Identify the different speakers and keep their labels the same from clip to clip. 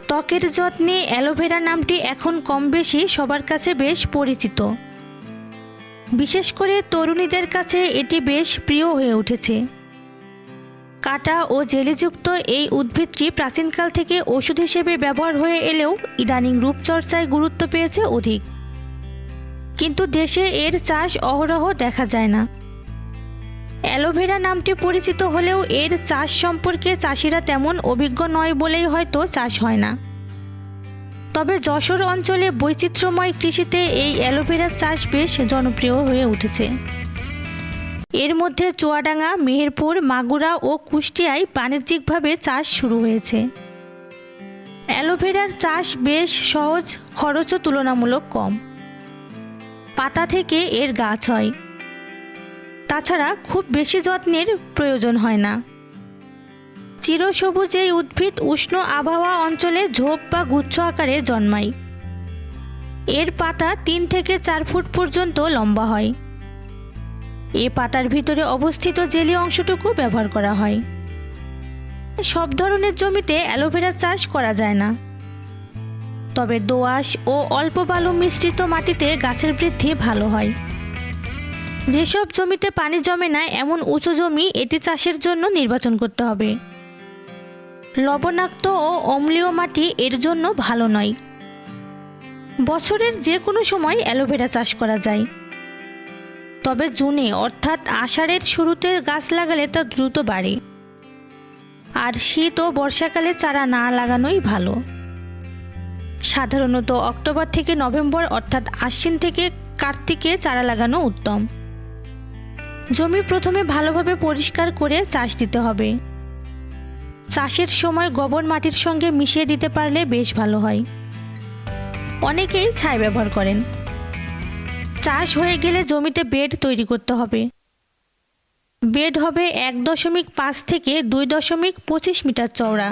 Speaker 1: ত্বকের যত্নে অ্যালোভেরা নামটি এখন কম বেশি সবার কাছে বেশ পরিচিত। বিশেষ করে তরুণীদের কাছে এটি বেশ প্রিয় হয়ে উঠেছে। কাটা ও জেলিযুক্ত এই উদ্ভিদটি প্রাচীনকাল থেকে ওষুধ হিসেবে ব্যবহার হয়ে এলেও ইদানিং রূপচর্চায় গুরুত্ব পেয়েছে অধিক। কিন্তু দেশে এর চাষ অহরহ দেখা যায় না। অ্যালোভেরা নামটি পরিচিত হলেও এর চাষ সম্পর্কে চাষিরা তেমন অভিজ্ঞ নয় বলেই হয়তো চাষ হয় না। তবে যশোর অঞ্চলে বৈচিত্র্যময় কৃষিতে এই অ্যালোভেরার চাষ বেশ জনপ্রিয় হয়ে উঠেছে। এর মধ্যে চুয়াডাঙ্গা, মেহেরপুর, মাগুরা ও কুষ্টিয়ায় বাণিজ্যিকভাবে চাষ শুরু হয়েছে। অ্যালোভেরার চাষ বেশ সহজ, খরচও তুলনামূলক কম। পাতা থেকে এর গাছ হয়। তাছাড়া খুব বেশি যত্নের প্রয়োজন হয় না। চিরসবুজ এই উদ্ভিদ উষ্ণ আবহাওয়া অঞ্চলে ঝোপ বা গুচ্ছ আকারে জন্মায়। এর পাতা 3 থেকে 4 ফুট পর্যন্ত লম্বা হয়। এ পাতার ভিতরে অবস্থিত জেলি অংশটুকু ব্যবহার করা হয়। সব ধরনের জমিতে অ্যালোভেরা চাষ করা যায় না। তবে দোআঁশ ও অল্প বালু মিশ্রিত মাটিতে গাছের বৃদ্ধি ভালো হয়। যেসব জমিতে পানি জমে না এমন উঁচু জমি এটি চাষের জন্য নির্বাচন করতে হবে। লবণাক্ত ও অম্লীয় মাটি এর জন্য ভালো নয়। বছরের যে কোনো সময় অ্যালোভেরা চাষ করা যায়। তবে জুনে অর্থাৎ আষাঢ়ের শুরুতে গাছ লাগালে তা দ্রুত বাড়ে। আর শীত ও বর্ষাকালে চারা না লাগানোই ভালো। সাধারণত অক্টোবর থেকে নভেম্বর অর্থাৎ আশ্বিন থেকে কার্তিকে চারা লাগানো উত্তম। জমি প্রথমে ভালোভাবে পরিষ্কার করে চাষ দিতে হবে। চাষের সময় গোবর মাটির সঙ্গে মিশিয়ে দিতে পারলে বেশ ভালো হয়। অনেকেই ছাই ব্যবহার করেন। চাষ হয়ে গেলে জমিতে বেড তৈরি করতে হবে। বেড হবে 1.5 থেকে 2.25 মিটার চওড়া।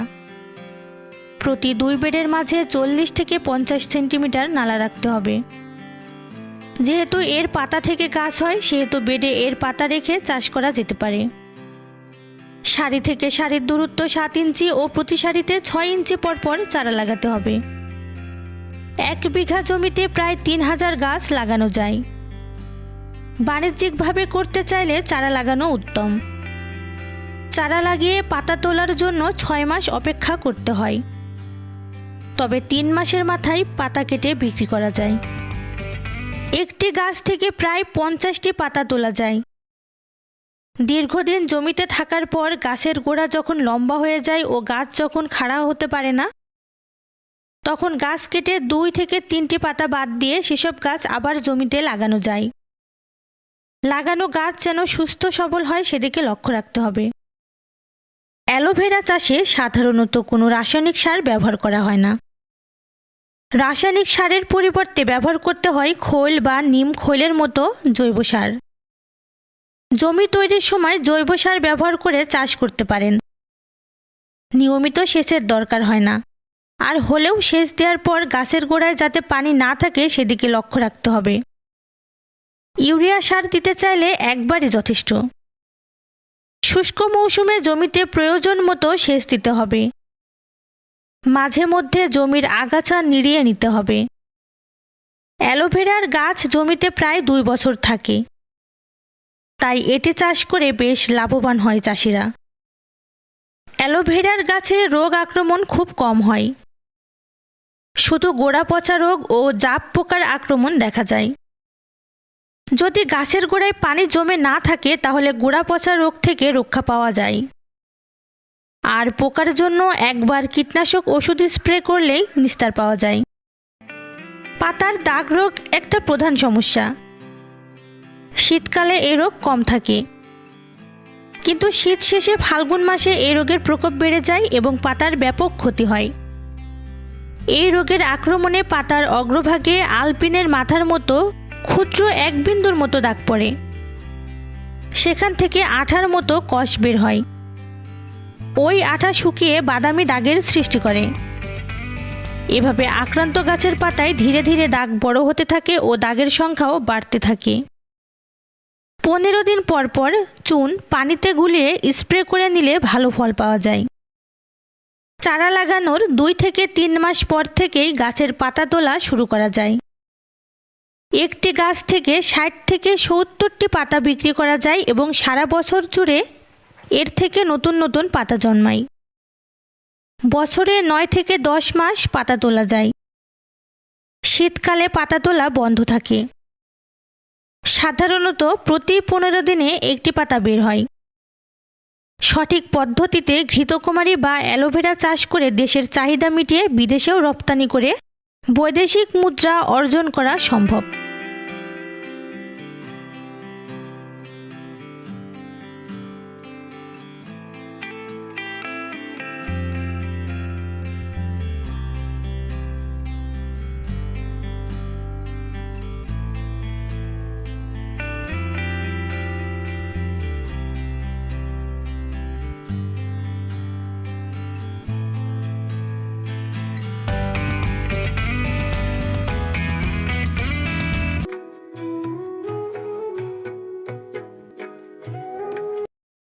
Speaker 1: প্রতি 2 বেডের মাঝে 40 থেকে 50 সেন্টিমিটার নালা রাখতে হবে। যেহেতু এর পাতা থেকে গাছ হয় সেহেতু বেডে এর পাতা রেখে চাষ করা যেতে পারে। সারি থেকে সারির দূরত্ব 7 ইঞ্চি ও প্রতি সারিতে 6 ইঞ্চি পরপর চারা লাগাতে হবে। 1 বিঘা জমিতে প্রায় 3000 গাছ লাগানো যায়। বাণিজ্যিকভাবে করতে চাইলে চারা লাগানো উত্তম। চারা লাগিয়ে পাতা তোলার জন্য 6 মাস অপেক্ষা করতে হয়। তবে 3 মাসের মাথায় পাতা কেটে বিক্রি করা যায়। একটি গাছ থেকে প্রায় 50টি পাতা তোলা যায়। দীর্ঘদিন জমিতে থাকার পর গাছের গোড়া যখন লম্বা হয়ে যায় ও গাছ যখন খাড়া হতে পারে না, তখন গাছ কেটে 2 থেকে 3টি পাতা বাদ দিয়ে সেসব গাছ আবার জমিতে লাগানো যায়। লাগানো গাছ যেন সুস্থ সবল হয় সেদিকে লক্ষ্য রাখতে হবে। অ্যালোভেরা চাষে সাধারণত কোনো রাসায়নিক সার ব্যবহার করা হয় না। রাসায়নিক সারের পরিবর্তে ব্যবহার করতে হয় খোল বা নিম খোলের মতো জৈব সার। জমি তৈরির সময় জৈব সার ব্যবহার করে চাষ করতে পারেন। নিয়মিত সেচের দরকার হয় না। আর হলেও সেচ দেওয়ার পর গাছের গোড়ায় যাতে পানি না থাকে সেদিকে লক্ষ্য রাখতে হবে। ইউরিয়া সার দিতে চাইলে একবারই যথেষ্ট। শুষ্ক মৌসুমে জমিতে প্রয়োজন মতো সেচ দিতে হবে। মাঝে মধ্যে জমির আগাছা নিড়িয়ে নিতে হবে। অ্যালোভেরার গাছ জমিতে প্রায় 2 বছর থাকে। তাই এটি চাষ করে বেশ লাভবান হয় চাষিরা। অ্যালোভেরার গাছে রোগ আক্রমণ খুব কম হয়। শুধু গোড়া পচা রোগ ও জাপ পোকার আক্রমণ দেখা যায়। যদি গাছের গোড়ায় পানি জমে না থাকে তাহলে গোড়া পচা রোগ থেকে রক্ষা পাওয়া যায়। আর পোকার জন্য একবার কীটনাশক ওষুধ স্প্রে করলেই নিস্তার পাওয়া যায়। পাতার দাগ রোগ একটা প্রধান সমস্যা। শীতকালে এই রোগ কম থাকে, কিন্তু শীত শেষে ফাল্গুন মাসে এই রোগের প্রকোপ বেড়ে যায় এবং পাতার ব্যাপক ক্ষতি হয়। এই রোগের আক্রমণে পাতার অগ্রভাগে আলপিনের মাথার মতো ক্ষুদ্র 1 বিন্দুর মতো দাগ পড়ে। সেখান থেকে আঠার মতো কষ বের হয়। ওই আঠা শুকিয়ে বাদামি দাগের সৃষ্টি করে। এভাবে আক্রান্ত গাছের পাতায় ধীরে ধীরে দাগ বড় হতে থাকে ও দাগের সংখ্যাও বাড়তে থাকে। 15 দিন পর পর চুন পানিতে গুলিয়ে স্প্রে করে নিলে ভালো ফল পাওয়া যায়। চারা লাগানোর 2 থেকে 3 মাস পর থেকেই গাছের পাতা তোলা শুরু করা যায়। একটি গাছ থেকে 60 থেকে 70টি পাতা বিক্রি করা যায় এবং সারা বছর জুড়ে এর থেকে নতুন নতুন পাতা জন্মায়। বছরে 9 থেকে 10 মাস পাতা তোলা যায়। শীতকালে পাতা তোলা বন্ধ থাকে। সাধারণত প্রতি 15 দিনে একটি পাতা বের হয়। সঠিক পদ্ধতিতে ঘৃতকুমারী বা অ্যালোভেরা চাষ করে দেশের চাহিদা মিটিয়ে বিদেশেও রপ্তানি করে বৈদেশিক মুদ্রা অর্জন করা সম্ভব।